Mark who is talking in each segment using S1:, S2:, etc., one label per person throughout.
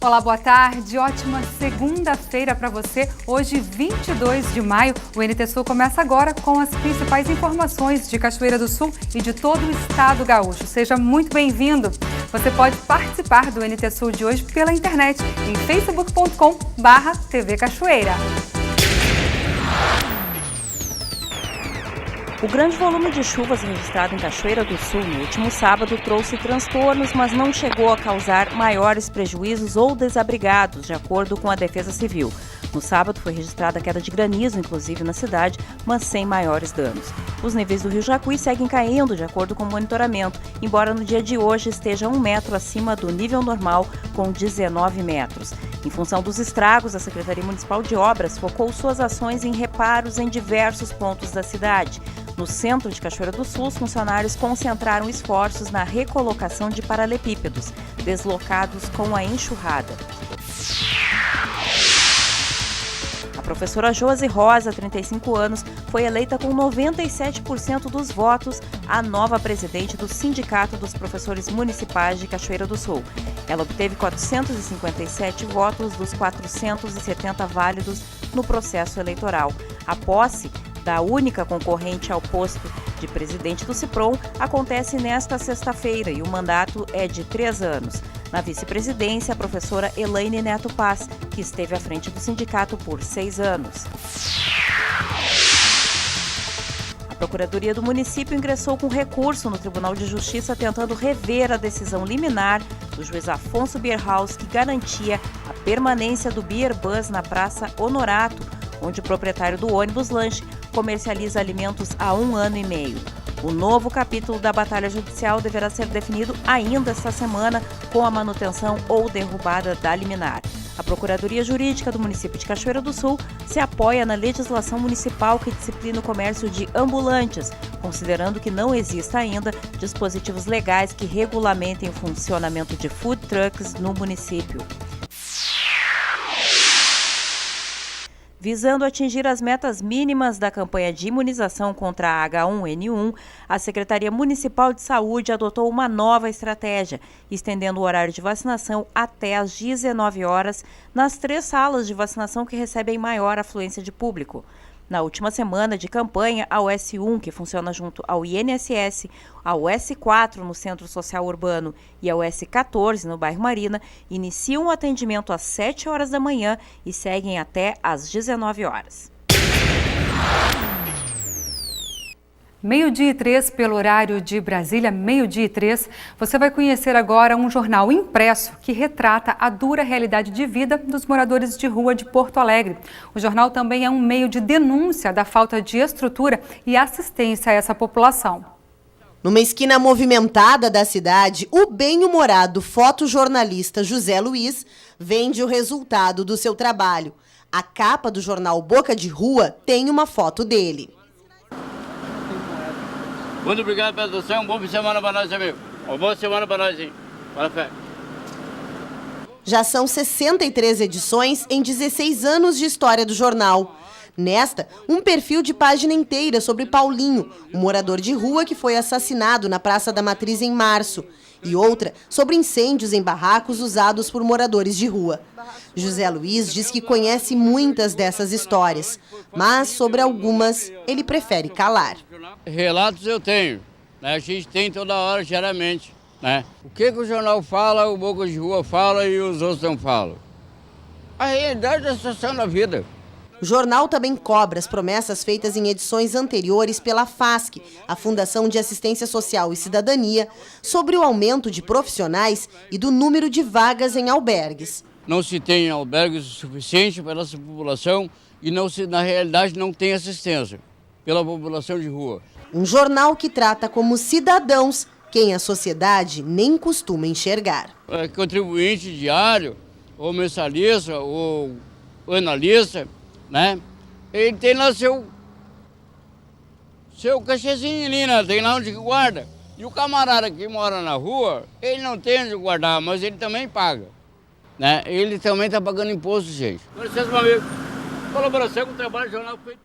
S1: Olá, boa tarde. Ótima segunda-feira para você. Hoje, 22 de maio, o NT Sul começa agora com as principais informações de Cachoeira do Sul e de todo o estado gaúcho. Seja muito bem-vindo. Você pode participar do NT Sul de hoje pela internet em facebook.com/TV Cachoeira.
S2: O grande volume de chuvas registrado em Cachoeira do Sul no último sábado trouxe transtornos, mas não chegou a causar maiores prejuízos ou desabrigados, de acordo com a Defesa Civil. No sábado foi registrada queda de granizo, inclusive na cidade, mas sem maiores danos. Os níveis do Rio Jacuí seguem caindo, de acordo com o monitoramento, embora no dia de hoje esteja 1 metro acima do nível normal, com 19 metros. Em função dos estragos, a Secretaria Municipal de Obras focou suas ações em reparos em diversos pontos da cidade. No centro de Cachoeira do Sul, os funcionários concentraram esforços na recolocação de paralelepípedos, deslocados com a enxurrada. A professora Josi Rosa, 35 anos, foi eleita com 97% dos votos a nova presidente do Sindicato dos Professores Municipais de Cachoeira do Sul. Ela obteve 457 votos dos 470 válidos no processo eleitoral. A posse da única concorrente ao posto de presidente do CIPROM acontece nesta sexta-feira e o mandato é de 3 anos. Na vice-presidência, a professora Elaine Neto Paz, que esteve à frente do sindicato por 6 anos. A Procuradoria do município ingressou com recurso no Tribunal de Justiça tentando rever a decisão liminar do juiz Afonso Bierhaus, que garantia a permanência do Beer Bus na Praça Honorato, onde o proprietário do ônibus lanche comercializa alimentos há 1 ano e meio. O novo capítulo da batalha judicial deverá ser definido ainda esta semana, com a manutenção ou derrubada da liminar. A Procuradoria Jurídica do município de Cachoeira do Sul se apoia na legislação municipal que disciplina o comércio de ambulantes, considerando que não exista ainda dispositivos legais que regulamentem o funcionamento de food trucks no município. Visando atingir as metas mínimas da campanha de imunização contra a H1N1, a Secretaria Municipal de Saúde adotou uma nova estratégia, estendendo o horário de vacinação até às 19 horas nas 3 salas de vacinação que recebem maior afluência de público. Na última semana de campanha, a US1, que funciona junto ao INSS, a US4 no Centro Social Urbano e a US14 no bairro Marina, iniciam o atendimento às 7 horas da manhã e seguem até às 19 horas.
S1: 12:03 pelo horário de Brasília, 12:03. Você vai conhecer agora um jornal impresso que retrata a dura realidade de vida dos moradores de rua de Porto Alegre. O jornal também é um meio de denúncia da falta de estrutura e assistência a essa população.
S3: Numa esquina movimentada da cidade, o bem-humorado fotojornalista José Luiz vende o resultado do seu trabalho. A capa do jornal Boca de Rua tem uma foto dele.
S4: Muito obrigado pela atenção, um bom fim de semana para nós, amigo. Uma boa semana para nós, hein? Para fé.
S3: Já são 63 edições em 16 anos de história do jornal. Nesta, um perfil de página inteira sobre Paulinho, um morador de rua que foi assassinado na Praça da Matriz em março, e outra sobre incêndios em barracos usados por moradores de rua. José Luiz diz que conhece muitas dessas histórias, mas sobre algumas ele prefere calar.
S4: Relatos eu tenho, né? A gente tem toda hora, geralmente, né? O que o jornal fala, o Boca de Rua fala e os outros não falam. A realidade da situação da vida.
S3: O jornal também cobra as promessas feitas em edições anteriores pela FASC, a Fundação de Assistência Social e Cidadania, sobre o aumento de profissionais e do número de vagas em albergues.
S4: Não se tem albergues o suficiente para essa população e na realidade não tem assistência pela população de rua.
S3: Um jornal que trata como cidadãos quem a sociedade nem costuma enxergar.
S4: É contribuinte diário, ou mensalista, ou analista, né? Ele tem lá seu cachezinho ali, né? Tem lá onde guarda. E o camarada que mora na rua, ele não tem onde guardar, mas ele também paga, né? Ele também está pagando imposto, gente. Com licença, meu amigo. Colaboração com o trabalho do jornal feito.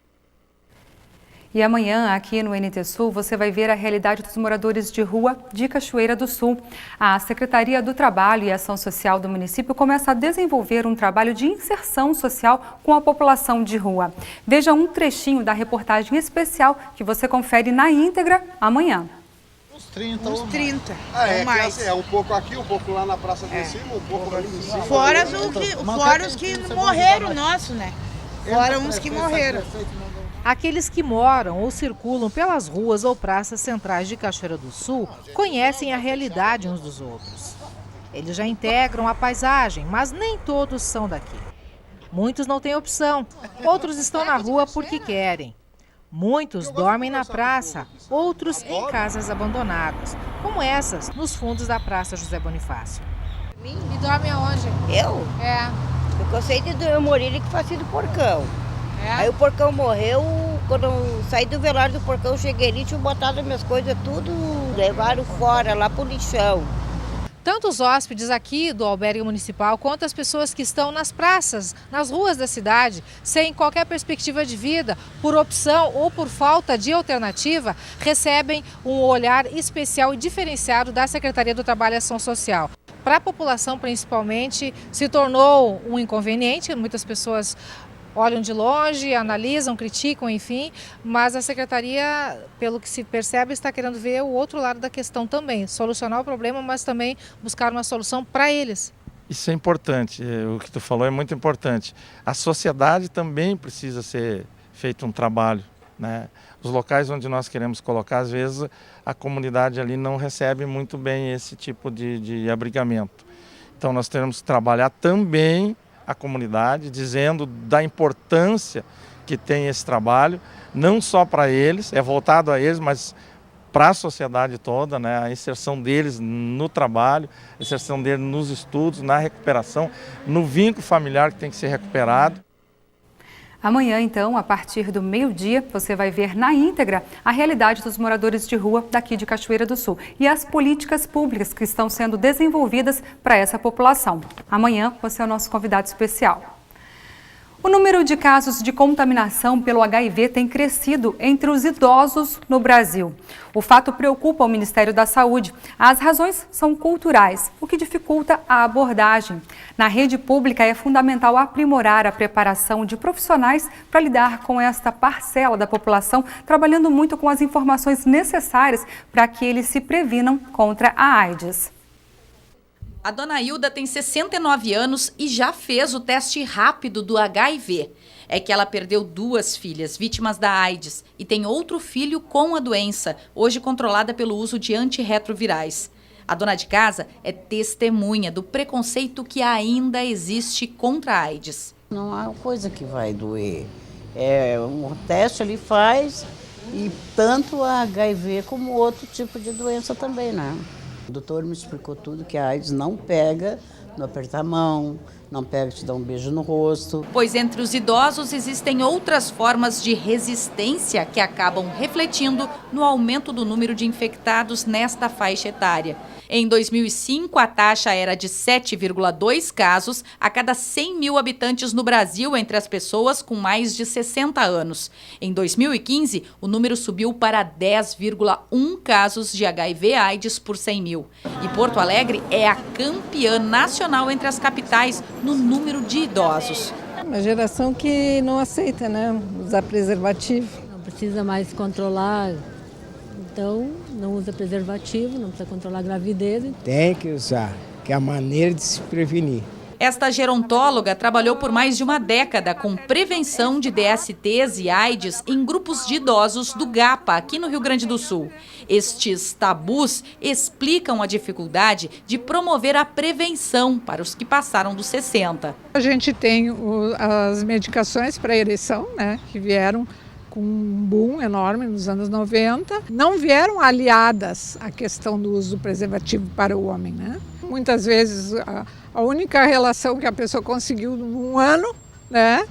S1: E amanhã, aqui no NT Sul, você vai ver a realidade dos moradores de rua de Cachoeira do Sul. A Secretaria do Trabalho e Ação Social do município começa a desenvolver um trabalho de inserção social com a população de rua. Veja um trechinho da reportagem especial que você confere na íntegra amanhã.
S5: Uns 30
S6: uns 30
S5: ou
S6: mais.
S5: É um pouco aqui, um pouco lá na praça de cima, um pouco ali em cima.
S6: Fora os que morreram, nosso, né? Fora uns que morreram.
S7: Aqueles que moram ou circulam pelas ruas ou praças centrais de Cachoeira do Sul conhecem a realidade uns dos outros. Eles já integram a paisagem, mas nem todos são daqui. Muitos não têm opção, outros estão na rua porque querem. Muitos dormem na praça, outros em casas abandonadas, como essas nos fundos da Praça José Bonifácio.
S8: E dorme aonde?
S9: Eu?
S8: É.
S9: Porque eu sei eu morri ali que fazia do porcão.
S8: É.
S9: Aí o porcão morreu, quando eu saí do velório do porcão, eu cheguei ali, tinha botado as minhas coisas tudo, levaram fora, lá pro lixão.
S7: Tanto os hóspedes aqui do albergue municipal quanto as pessoas que estão nas praças, nas ruas da cidade, sem qualquer perspectiva de vida, por opção ou por falta de alternativa, recebem um olhar especial e diferenciado da Secretaria do Trabalho e Ação Social. Para a população, principalmente, se tornou um inconveniente, muitas pessoas olham de longe, analisam, criticam, enfim, mas a Secretaria, pelo que se percebe, está querendo ver o outro lado da questão também, solucionar o problema, mas também buscar uma solução para eles.
S10: Isso é importante, o que tu falou é muito importante. A sociedade também precisa ser feito um trabalho, né? Os locais onde nós queremos colocar, às vezes a comunidade ali não recebe muito bem esse tipo de abrigamento. Então nós temos que trabalhar também a comunidade, dizendo da importância que tem esse trabalho, não só para eles, é voltado a eles, mas para a sociedade toda, né? A inserção deles no trabalho, a inserção deles nos estudos, na recuperação, no vínculo familiar que tem que ser recuperado.
S1: Amanhã, então, a partir do meio-dia, você vai ver na íntegra a realidade dos moradores de rua daqui de Cachoeira do Sul e as políticas públicas que estão sendo desenvolvidas para essa população. Amanhã, você é o nosso convidado especial. O número de casos de contaminação pelo HIV tem crescido entre os idosos no Brasil. O fato preocupa o Ministério da Saúde. As razões são culturais, o que dificulta a abordagem. Na rede pública é fundamental aprimorar a preparação de profissionais para lidar com esta parcela da população, trabalhando muito com as informações necessárias para que eles se previnam contra a AIDS.
S11: A dona Hilda tem 69 anos e já fez o teste rápido do HIV. É que ela perdeu 2 filhas vítimas da AIDS e tem outro filho com a doença, hoje controlada pelo uso de antirretrovirais. A dona de casa é testemunha do preconceito que ainda existe contra a AIDS.
S12: Não há coisa que vai doer. Um teste ele faz e tanto a HIV como outro tipo de doença também, né? O doutor me explicou tudo, que a AIDS não pega no apertar a mão, não pega te dar um beijo no rosto.
S11: Pois entre os idosos existem outras formas de resistência que acabam refletindo no aumento do número de infectados nesta faixa etária. Em 2005, a taxa era de 7,2 casos a cada 100 mil habitantes no Brasil entre as pessoas com mais de 60 anos. Em 2015, o número subiu para 10,1 casos de HIV/AIDS por 100 mil. E Porto Alegre é a campeã nacional entre as capitais no número de idosos.
S13: Uma geração que não aceita, né, usar preservativo.
S14: Não precisa mais controlar. Então, não usa preservativo, não precisa controlar a gravidez.
S15: Tem que usar, que é a maneira de se prevenir.
S11: Esta gerontóloga trabalhou por mais de uma década com prevenção de DSTs e AIDS em grupos de idosos do GAPA, aqui no Rio Grande do Sul. Estes tabus explicam a dificuldade de promover a prevenção para os que passaram dos 60.
S13: A gente tem as medicações para ereção, né, que vieram com um boom enorme nos anos 90. Não vieram aliadas à questão do uso do preservativo para o homem, né? Muitas vezes a única relação que a pessoa conseguiu num ano, né,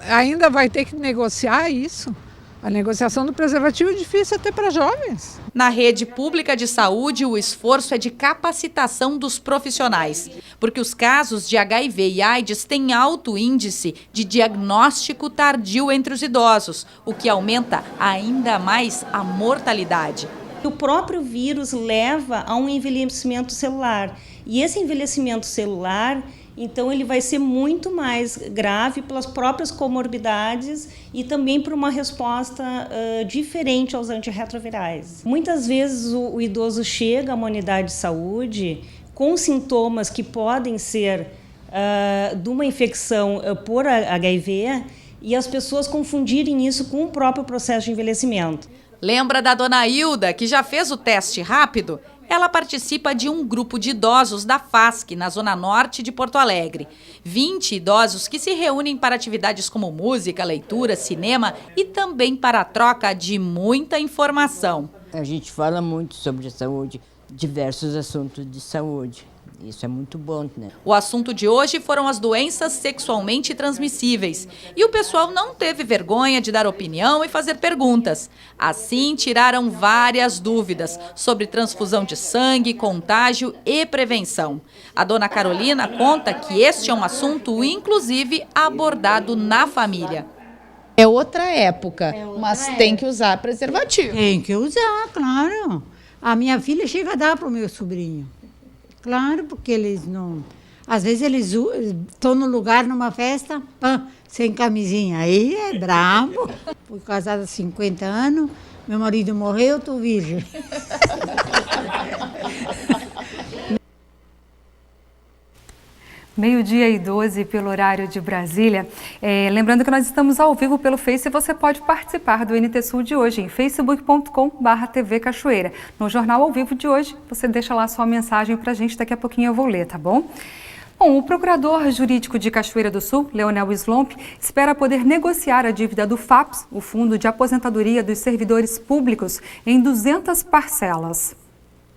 S13: ainda vai ter que negociar isso, A negociação do preservativo é difícil até para jovens.
S11: Na rede pública de saúde, o esforço é de capacitação dos profissionais, porque os casos de HIV e AIDS têm alto índice de diagnóstico tardio entre os idosos, o que aumenta ainda mais a mortalidade.
S16: O próprio vírus leva a um envelhecimento celular, e esse envelhecimento celular, então, ele vai ser muito mais grave pelas próprias comorbidades e também por uma resposta diferente aos antirretrovirais. Muitas vezes o idoso chega a uma unidade de saúde com sintomas que podem ser de uma infecção por HIV e as pessoas confundirem isso com o próprio processo de envelhecimento.
S11: Lembra da dona Hilda, que já fez o teste rápido? Ela participa de um grupo de idosos da FASC, na Zona Norte de Porto Alegre. 20 idosos que se reúnem para atividades como música, leitura, cinema e também para a troca de muita informação.
S17: A gente fala muito sobre saúde, diversos assuntos de saúde. Isso é muito bom, né?
S11: O assunto de hoje foram as doenças sexualmente transmissíveis. E o pessoal não teve vergonha de dar opinião e fazer perguntas. Assim, tiraram várias dúvidas sobre transfusão de sangue, contágio e prevenção. A dona Carolina conta que este é um assunto, inclusive, abordado na família.
S6: É outra época, mas tem que usar preservativo.
S18: Tem que usar, claro. A minha filha chega a dar para o meu sobrinho. Claro, porque eles não... Às vezes eles estão no lugar, numa festa, sem camisinha. Aí é brabo. Fui casada há 50 anos, meu marido morreu, estou virgem.
S1: Meio-dia e 12 pelo horário de Brasília. Lembrando que nós estamos ao vivo pelo Face e você pode participar do NT Sul de hoje em facebook.com/TV Cachoeira. No Jornal ao Vivo de hoje, você deixa lá sua mensagem pra gente, daqui a pouquinho eu vou ler, tá bom? Bom, o procurador jurídico de Cachoeira do Sul, Leonel Slomp, espera poder negociar a dívida do FAPS, o Fundo de Aposentadoria dos Servidores Públicos, em 200 parcelas.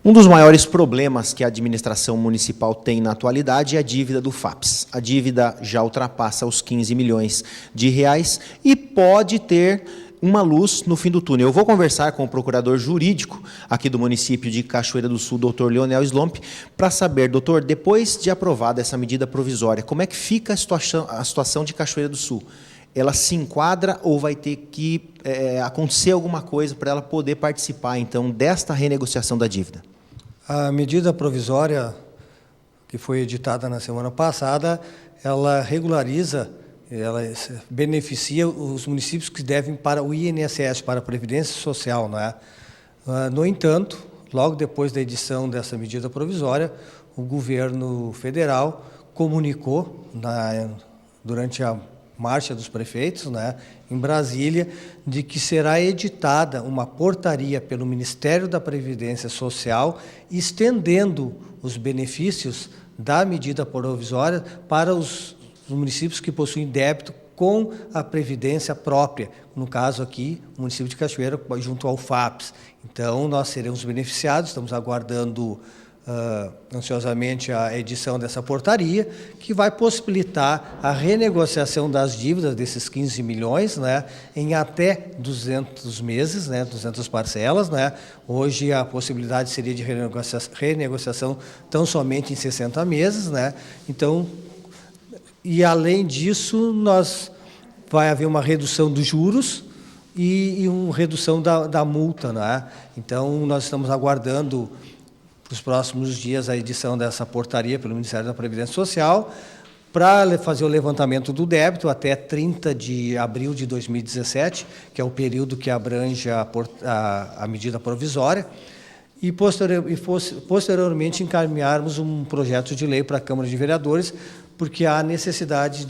S19: Um dos maiores problemas que a administração municipal tem na atualidade é a dívida do FAPS. A dívida já ultrapassa os 15 milhões de reais e pode ter uma luz no fim do túnel. Eu vou conversar com o procurador jurídico aqui do município de Cachoeira do Sul, doutor Leonel Slomp, para saber, doutor, depois de aprovada essa medida provisória, como é que fica a situação de Cachoeira do Sul? Ela se enquadra ou vai ter que acontecer alguma coisa para ela poder participar, então, desta renegociação da dívida?
S20: A medida provisória que foi editada na semana passada, ela regulariza, ela beneficia os municípios que devem para o INSS, para a Previdência Social, não é? No entanto, logo depois da edição dessa medida provisória, o governo federal comunicou, durante a Marcha dos Prefeitos, né, em Brasília, de que será editada uma portaria pelo Ministério da Previdência Social, estendendo os benefícios da medida provisória para os municípios que possuem débito com a previdência própria, no caso aqui, o município de Cachoeira, junto ao FAPS. Então, nós seremos beneficiados, estamos aguardando ansiosamente a edição dessa portaria, que vai possibilitar a renegociação das dívidas desses 15 milhões, né, em até 200 meses, né, 200 parcelas. Né. Hoje a possibilidade seria de renegociação tão somente em 60 meses. Né. Então, e além disso, vai haver uma redução dos juros e uma redução da multa. Né. Então, nós estamos aguardando nos próximos dias a edição dessa portaria pelo Ministério da Previdência Social para fazer o levantamento do débito até 30 de abril de 2017, que é o período que abrange a medida provisória, e posteriormente encaminharmos um projeto de lei para a Câmara de Vereadores, porque há necessidade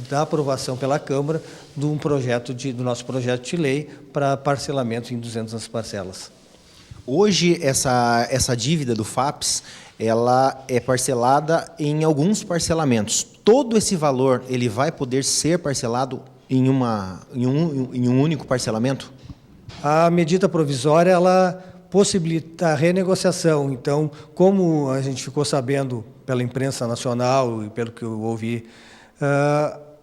S20: da aprovação pela Câmara do nosso projeto de lei para parcelamento em 200 parcelas.
S19: Hoje, essa dívida do FAPS, ela é parcelada em alguns parcelamentos. Todo esse valor, ele vai poder ser parcelado em um único parcelamento?
S20: A medida provisória, ela possibilita a renegociação. Então, como a gente ficou sabendo pela imprensa nacional e pelo que eu ouvi,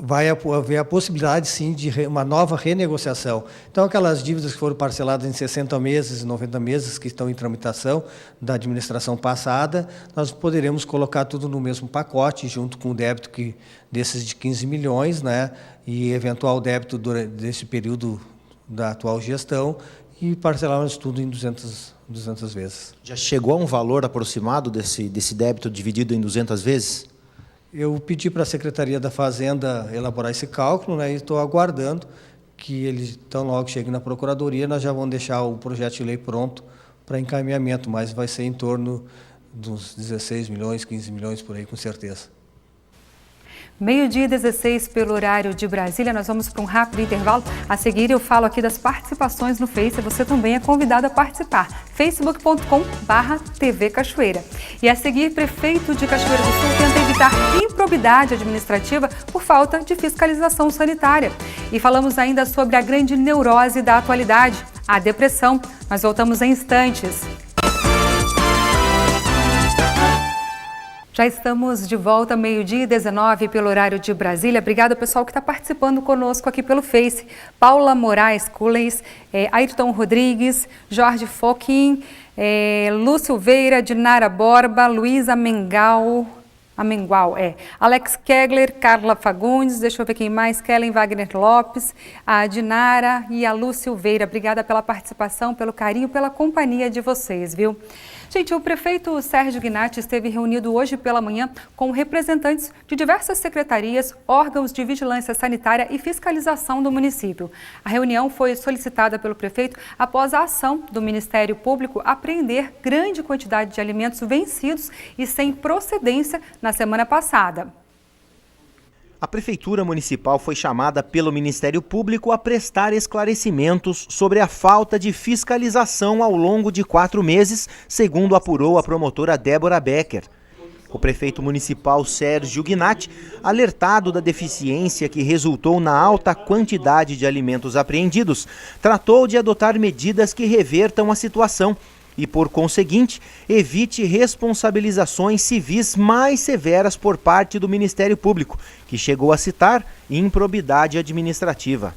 S20: vai haver a possibilidade, sim, de uma nova renegociação. Então, aquelas dívidas que foram parceladas em 60 meses e 90 meses, que estão em tramitação da administração passada, nós poderemos colocar tudo no mesmo pacote, junto com o débito desses de 15 milhões, né, e eventual débito desse período da atual gestão, e parcelarmos tudo em 200 vezes.
S19: Já chegou a um valor aproximado desse débito dividido em 200 vezes?
S20: Eu pedi para a Secretaria da Fazenda elaborar esse cálculo, né, e estou aguardando que eles, tão logo cheguem na Procuradoria, nós já vamos deixar o projeto de lei pronto para encaminhamento, mas vai ser em torno dos 16 milhões, 15 milhões por aí, com certeza.
S1: 12h16 pelo horário de Brasília, nós vamos para um rápido intervalo. A seguir eu falo aqui das participações no Face, você também é convidado a participar. facebook.com/TV Cachoeira. E a seguir, prefeito de Cachoeira do Sul tenta evitar improbidade administrativa por falta de fiscalização sanitária. E falamos ainda sobre a grande neurose da atualidade, a depressão. Nós voltamos em instantes. Já estamos de volta, 12h19 pelo horário de Brasília. Obrigada, pessoal, que está participando conosco aqui pelo Face. Paula Moraes Culens, Ayrton Rodrigues, Jorge Foquim, Lúcio Veira, Dinara Borba, Luísa Amengual, Alex Kegler, Carla Fagundes, deixa eu ver quem mais, Kellen Wagner Lopes, a Dinara e a Lúcio Veira. Obrigada pela participação, pelo carinho, pela companhia de vocês, viu? Gente, o prefeito Sérgio Gnatti esteve reunido hoje pela manhã com representantes de diversas secretarias, órgãos de vigilância sanitária e fiscalização do município. A reunião foi solicitada pelo prefeito após a ação do Ministério Público apreender grande quantidade de alimentos vencidos e sem procedência na semana passada.
S19: A Prefeitura Municipal foi chamada pelo Ministério Público a prestar esclarecimentos sobre a falta de fiscalização ao longo de 4 meses, segundo apurou a promotora Débora Becker. O prefeito municipal Sérgio Gnatti, alertado da deficiência que resultou na alta quantidade de alimentos apreendidos, tratou de adotar medidas que revertam a situação e, por conseguinte, evite responsabilizações civis mais severas por parte do Ministério Público, que chegou a citar improbidade administrativa.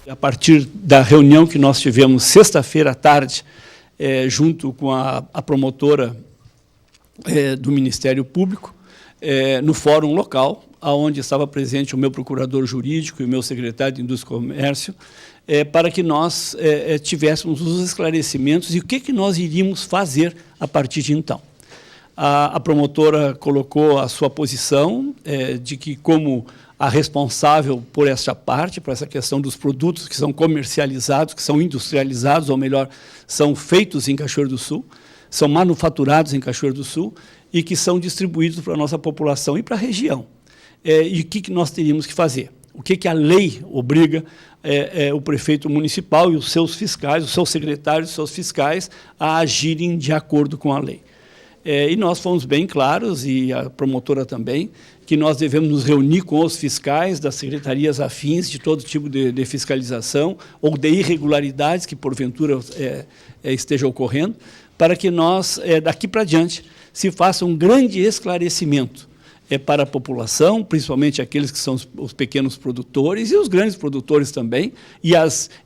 S21: A partir da reunião que nós tivemos sexta-feira à tarde, junto com a promotora do Ministério Público, no fórum local, onde estava presente o meu procurador jurídico e o meu secretário de Indústria e Comércio, para que nós tivéssemos os esclarecimentos e o que nós iríamos fazer a partir de então. A promotora colocou a sua posição de que, como a responsável por essa parte, por essa questão dos produtos que são comercializados, que são industrializados, ou melhor, são feitos em Cachoeiro do Sul, são manufaturados em Cachoeiro do Sul e que são distribuídos para a nossa população e para a região. E o que nós teríamos que fazer? O que a lei obriga o prefeito municipal e os seus fiscais, os seus secretários, os seus fiscais, a agirem de acordo com a lei. E nós fomos bem claros, e a promotora também, que nós devemos nos reunir com os fiscais das secretarias afins de todo tipo de fiscalização ou de irregularidades que, porventura, estejam ocorrendo, para que nós, daqui para diante, se faça um grande esclarecimento para a população, principalmente aqueles que são os pequenos produtores e os grandes produtores também, e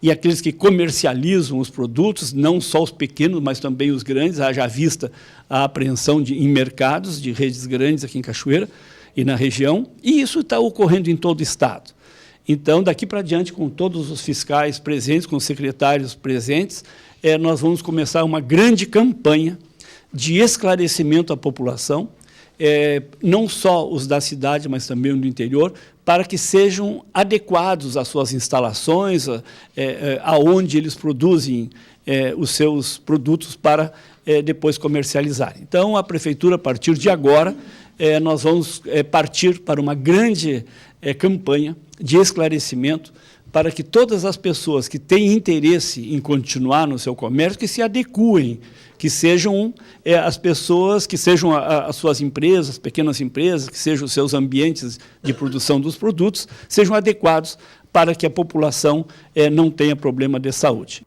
S21: aqueles que comercializam os produtos, não só os pequenos, mas também os grandes, haja vista a apreensão em mercados de redes grandes aqui em Cachoeira e na região, e isso está ocorrendo em todo o estado. Então, daqui para diante, com todos os fiscais presentes, com os secretários presentes, nós vamos começar uma grande campanha de esclarecimento à população, não só os da cidade, mas também do interior, para que sejam adequados às suas instalações, aonde eles produzem os seus produtos para depois comercializar. Então, a Prefeitura, a partir de agora, nós vamos partir para uma grande campanha de esclarecimento para que todas as pessoas que têm interesse em continuar no seu comércio, que se adequem, que sejam as pessoas, que sejam as suas empresas, pequenas empresas, que sejam os seus ambientes de produção dos produtos, sejam adequados para que a população não tenha problema de saúde.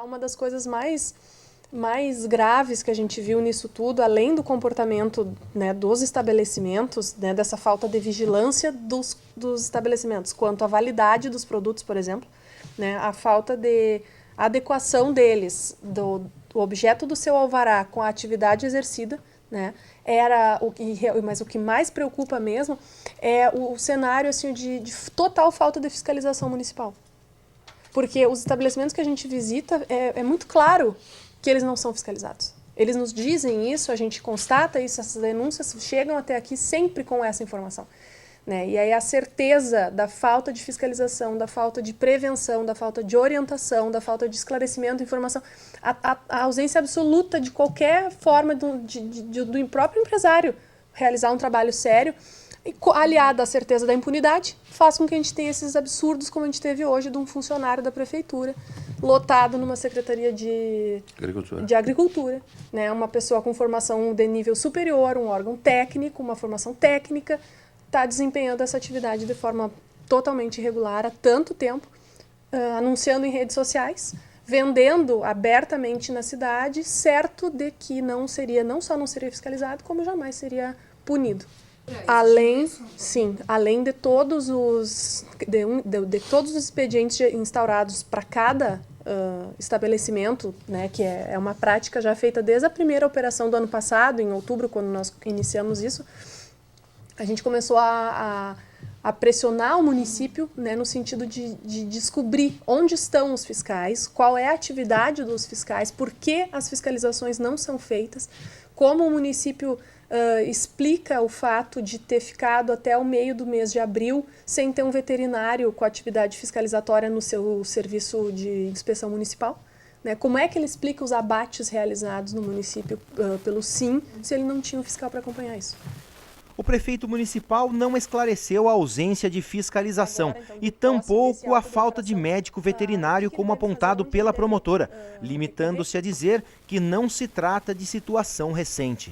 S22: Uma das coisas mais
S2: mais graves que a gente viu nisso tudo, além do comportamento, né, dos estabelecimentos, né, dessa falta de vigilância dos estabelecimentos, quanto à validade dos produtos, por exemplo, né, a falta de adequação deles, do objeto do seu alvará com a atividade exercida, né, mas o que mais preocupa mesmo é o cenário assim, de total falta de fiscalização municipal. Porque os estabelecimentos que a gente visita, é muito claro que eles não são fiscalizados. Eles nos dizem isso, a gente constata isso, essas denúncias chegam até aqui sempre com essa informação. Né? E aí a certeza da falta de fiscalização, da falta de prevenção, da falta de orientação, da falta de esclarecimento, informação, a ausência absoluta de qualquer forma do próprio empresário realizar um trabalho sério, aliada à certeza da impunidade, faz com que a gente tenha esses absurdos como a gente teve hoje de um funcionário da prefeitura lotado numa secretaria de agricultura, né? Uma pessoa com formação de nível superior, um órgão técnico, uma formação técnica, está desempenhando essa atividade de forma totalmente irregular há tanto tempo, anunciando em redes sociais, vendendo abertamente na cidade, certo de que não só não seria fiscalizado, como jamais seria punido. Além de todos os expedientes instaurados para cada estabelecimento, né, que é uma prática já feita desde a primeira operação do ano passado, em outubro, quando nós iniciamos isso, a gente começou a pressionar o município, né, no sentido de descobrir onde estão os fiscais, qual é a atividade dos fiscais, por que as fiscalizações não são feitas, como o município explica o fato de ter ficado até o meio do mês de abril sem ter um veterinário com atividade fiscalizatória no seu serviço de inspeção municipal. Né? Como é que ele explica os abates realizados no município pelo SIM se ele não tinha um fiscal para acompanhar isso?
S22: O prefeito municipal não esclareceu a ausência de fiscalização e tampouco a falta de médico veterinário como apontado pela promotora, limitando-se a dizer que não se trata de situação recente.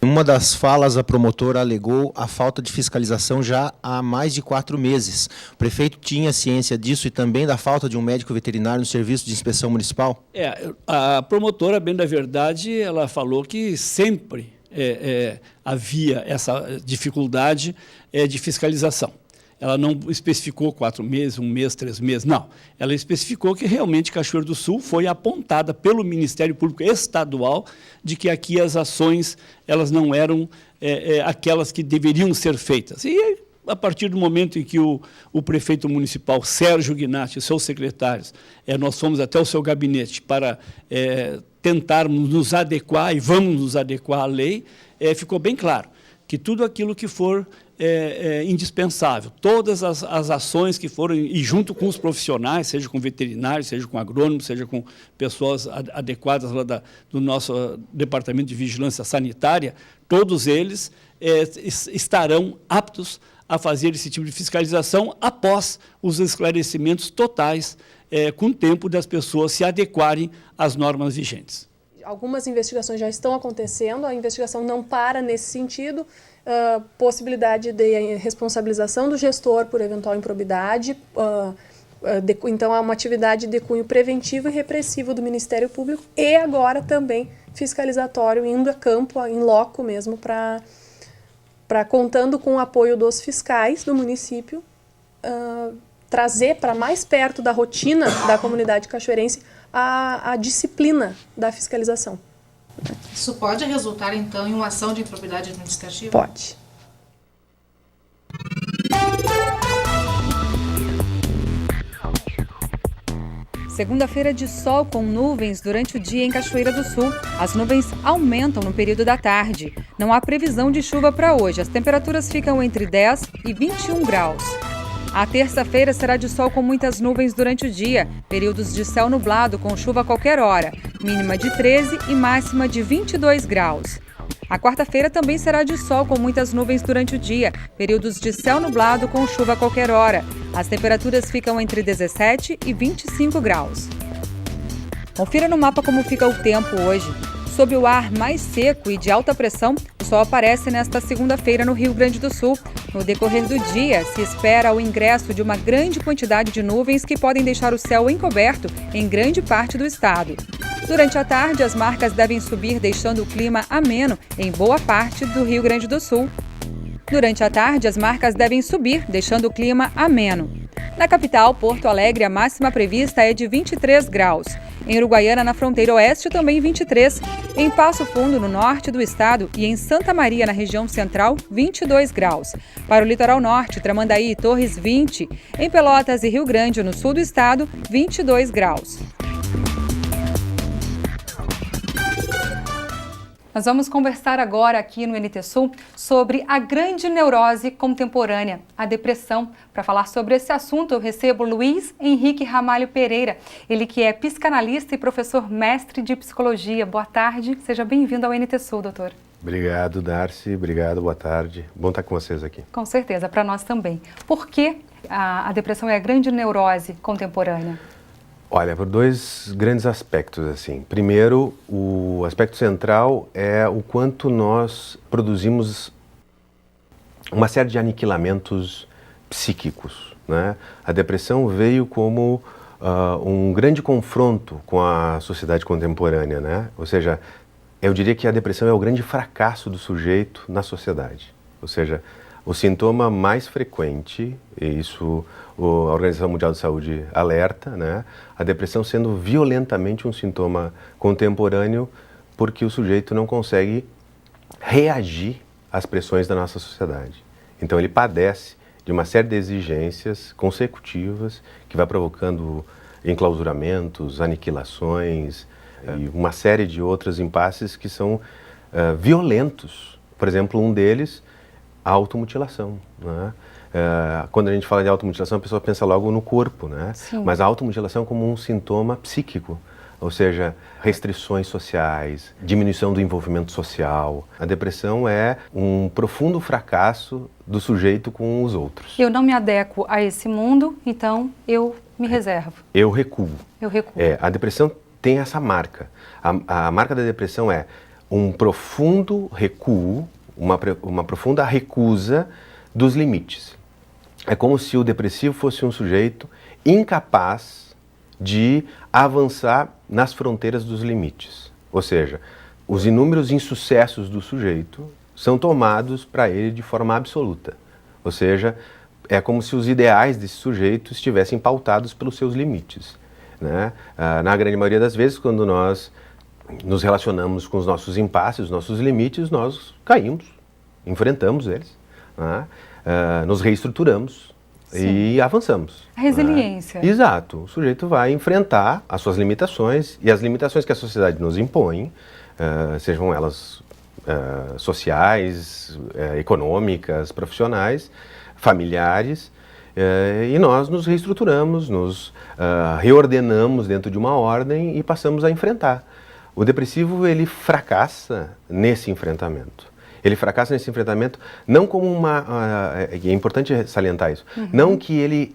S19: Em uma das falas, a promotora alegou a falta de fiscalização já há mais de 4 meses. O prefeito tinha ciência disso e também da falta de um médico veterinário no serviço de inspeção municipal?
S21: A promotora, bem da verdade, ela falou que sempre havia essa dificuldade de fiscalização. Ela não especificou 4 meses, 1 mês, 3 meses, não. Ela especificou que realmente Cachoeiro do Sul foi apontada pelo Ministério Público Estadual de que aqui as ações elas não eram aquelas que deveriam ser feitas. E a partir do momento em que o prefeito municipal, Sérgio Gnatti, e seus secretários, nós fomos até o seu gabinete para tentarmos nos adequar, e vamos nos adequar à lei, ficou bem claro que tudo aquilo que for indispensável, todas as ações que foram, e junto com os profissionais, seja com veterinários, seja com agrônomos, seja com pessoas adequadas lá do nosso Departamento de Vigilância Sanitária, todos eles estarão aptos a fazer esse tipo de fiscalização após os esclarecimentos totais, com o tempo das pessoas se adequarem às normas vigentes.
S2: Algumas investigações já estão acontecendo, a investigação não para nesse sentido, possibilidade de responsabilização do gestor por eventual improbidade, então há uma atividade de cunho preventivo e repressivo do Ministério Público e agora também fiscalizatório, indo a campo, em loco mesmo, para contando com o apoio dos fiscais do município, trazer para mais perto da rotina da comunidade cachoeirense a disciplina da fiscalização.
S7: Isso pode resultar, então, em uma ação de improbidade administrativa?
S2: Pode.
S1: Segunda-feira de sol com nuvens durante o dia em Cachoeira do Sul. As nuvens aumentam no período da tarde. Não há previsão de chuva para hoje. As temperaturas ficam entre 10 e 21 graus. A terça-feira será de sol com muitas nuvens durante o dia, períodos de céu nublado com chuva a qualquer hora, mínima de 13 e máxima de 22 graus. A quarta-feira também será de sol com muitas nuvens durante o dia, períodos de céu nublado com chuva a qualquer hora. As temperaturas ficam entre 17 e 25 graus. Confira no mapa como fica o tempo hoje. Sob o ar mais seco e de alta pressão, o sol aparece nesta segunda-feira no Rio Grande do Sul. No decorrer do dia, se espera o ingresso de uma grande quantidade de nuvens que podem deixar o céu encoberto em grande parte do estado. Durante a tarde, as marcas devem subir, deixando o clima ameno em boa parte do Rio Grande do Sul. Durante a tarde, as marcas devem subir, deixando o clima ameno. Na capital, Porto Alegre, a máxima prevista é de 23 graus. Em Uruguaiana, na fronteira oeste, também 23. Em Passo Fundo, no norte do estado, e em Santa Maria, na região central, 22 graus. Para o litoral norte, Tramandaí e Torres, 20. Em Pelotas e Rio Grande, no sul do estado, 22 graus. Nós vamos conversar agora aqui no NT Sul sobre a grande neurose contemporânea, a depressão. Para falar sobre esse assunto, eu recebo Luiz Henrique Ramalho Pereira, ele que é psicanalista e professor mestre de psicologia. Boa tarde, seja bem-vindo ao NT Sul, doutor.
S3: Obrigado, Darcy. Obrigado, boa tarde. Bom estar com vocês aqui.
S1: Com certeza, para nós também. Por que a depressão é a grande neurose contemporânea?
S3: Olha, por dois grandes aspectos, assim. Primeiro, o aspecto central é o quanto nós produzimos uma série de aniquilamentos psíquicos, né? A depressão veio como um grande confronto com a sociedade contemporânea, né? Ou seja, eu diria que a depressão é o grande fracasso do sujeito na sociedade. Ou seja, o sintoma mais frequente, e isso a Organização Mundial de Saúde alerta, né? A depressão sendo violentamente um sintoma contemporâneo porque o sujeito não consegue reagir às pressões da nossa sociedade. Então ele padece de uma série de exigências consecutivas que vai provocando enclausuramentos, aniquilações e uma série de outros impasses que são violentos. Por exemplo, um deles, a automutilação, né? Quando a gente fala de automutilação, a pessoa pensa logo no corpo, né? Mas a automutilação como um sintoma psíquico, ou seja, restrições sociais, diminuição do envolvimento social. A depressão é um profundo fracasso do sujeito com os outros.
S1: Eu não me adequo a esse mundo, então eu me reservo.
S3: Eu recuo.
S1: Eu recuo.
S3: A depressão tem essa marca. A marca da depressão é um profundo recuo, uma profunda recusa dos limites. É como se o depressivo fosse um sujeito incapaz de avançar nas fronteiras dos limites. Ou seja, os inúmeros insucessos do sujeito são tomados para ele de forma absoluta. Ou seja, é como se os ideais desse sujeito estivessem pautados pelos seus limites, né? Na grande maioria das vezes, quando nós nos relacionamos com os nossos impasses, os nossos limites, nós caímos, enfrentamos eles, né? Nos reestruturamos e avançamos.
S1: A resiliência.
S3: Né? Exato. O sujeito vai enfrentar as suas limitações e as limitações que a sociedade nos impõe, sejam elas sociais, econômicas, profissionais, familiares, e nós nos reestruturamos, nos reordenamos dentro de uma ordem e passamos a enfrentar. O depressivo, ele fracassa nesse enfrentamento. Ele fracassa nesse enfrentamento não como uma... é importante salientar isso. Não que ele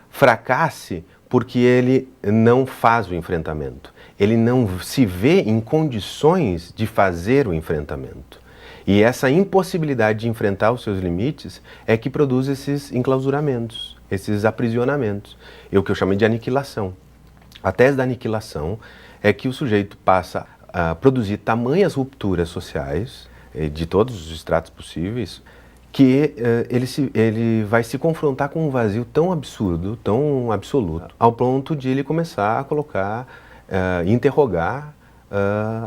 S3: fracasse porque ele não faz o enfrentamento. Ele não se vê em condições de fazer o enfrentamento. E essa impossibilidade de enfrentar os seus limites é que produz esses enclausuramentos, esses aprisionamentos. É o que eu chamo de aniquilação. A tese da aniquilação é que o sujeito passa a produzir tamanhas rupturas sociais, de todos os estratos possíveis, que ele vai se confrontar com um vazio tão absurdo, tão absoluto, ao ponto de ele começar a colocar, interrogar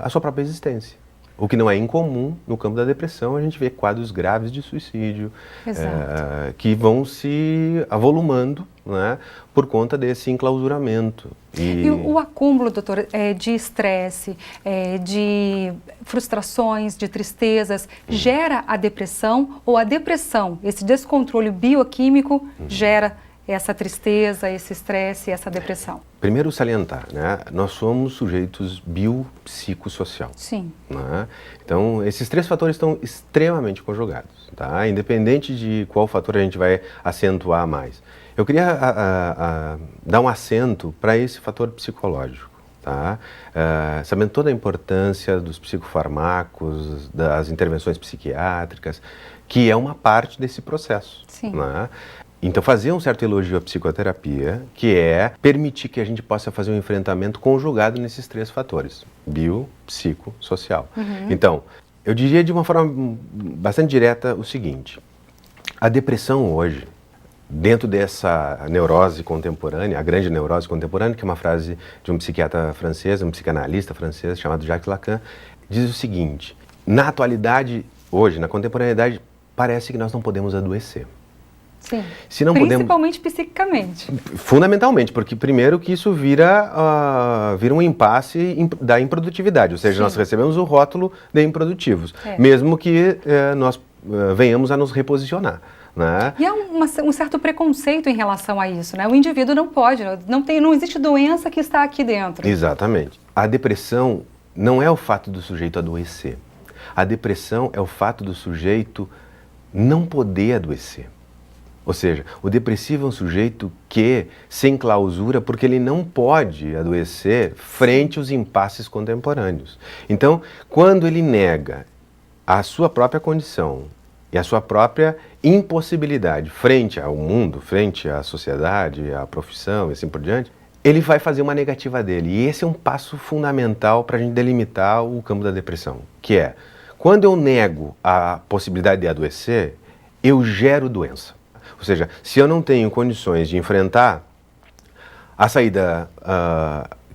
S3: a sua própria existência. O que não é incomum no campo da depressão, a gente vê quadros graves de suicídio, que vão se avolumando, né, por conta desse enclausuramento.
S1: E o acúmulo, doutor, de estresse, de frustrações, de tristezas, gera a depressão, ou a depressão, esse descontrole bioquímico, gera essa tristeza, esse estresse, essa depressão?
S3: Primeiro salientar, né? Nós somos sujeitos biopsicossocial.
S1: Sim.
S3: Né? Então, esses três fatores estão extremamente conjugados, tá? Independente de qual fator a gente vai acentuar mais. Eu queria dar um acento para esse fator psicológico, tá? Sabendo toda a importância dos psicofarmacos, das intervenções psiquiátricas, que é uma parte desse processo.
S1: Sim.
S3: Né? Então, fazer um certo elogio à psicoterapia, que é permitir que a gente possa fazer um enfrentamento conjugado nesses 3 fatores, bio, psico, social. Então, eu diria de uma forma bastante direta o seguinte: a depressão hoje, dentro dessa neurose contemporânea, a grande neurose contemporânea, que é uma frase de um psiquiatra francês, um psicanalista francês chamado Jacques Lacan, diz o seguinte: na atualidade, hoje, na contemporaneidade, parece que nós não podemos adoecer.
S1: Sim,
S3: se não
S1: principalmente psiquicamente.
S3: Fundamentalmente, porque primeiro que isso vira um impasse da improdutividade, ou seja,
S1: Sim.
S3: nós recebemos o rótulo de improdutivos, mesmo que nós venhamos a nos reposicionar. Né?
S1: E há um certo preconceito em relação a isso, né? O indivíduo não pode, não existe doença que está aqui dentro.
S3: Exatamente. A depressão não é o fato do sujeito adoecer. A depressão é o fato do sujeito não poder adoecer. Ou seja, o depressivo é um sujeito que se enclausura porque ele não pode adoecer frente aos impasses contemporâneos. Então, quando ele nega a sua própria condição e a sua própria impossibilidade frente ao mundo, frente à sociedade, à profissão e assim por diante, ele vai fazer uma negativa dele. E esse é um passo fundamental para a gente delimitar o campo da depressão, que é, quando eu nego a possibilidade de adoecer, eu gero doença. Ou seja, se eu não tenho condições de enfrentar a saída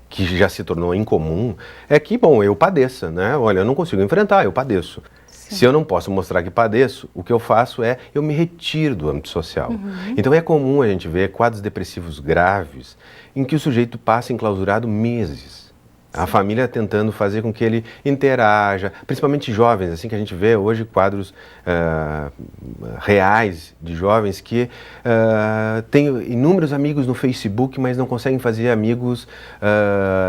S3: que já se tornou incomum, é que, bom, eu padeça, né? Olha, eu não consigo enfrentar, eu padeço. Sim. Se eu não posso mostrar que padeço, o que eu faço é, eu me retiro do âmbito social. Então é comum a gente ver quadros depressivos graves em que o sujeito passa enclausurado meses. A família tentando fazer com que ele interaja, principalmente jovens, assim que a gente vê hoje quadros reais de jovens que têm inúmeros amigos no Facebook, mas não conseguem fazer amigos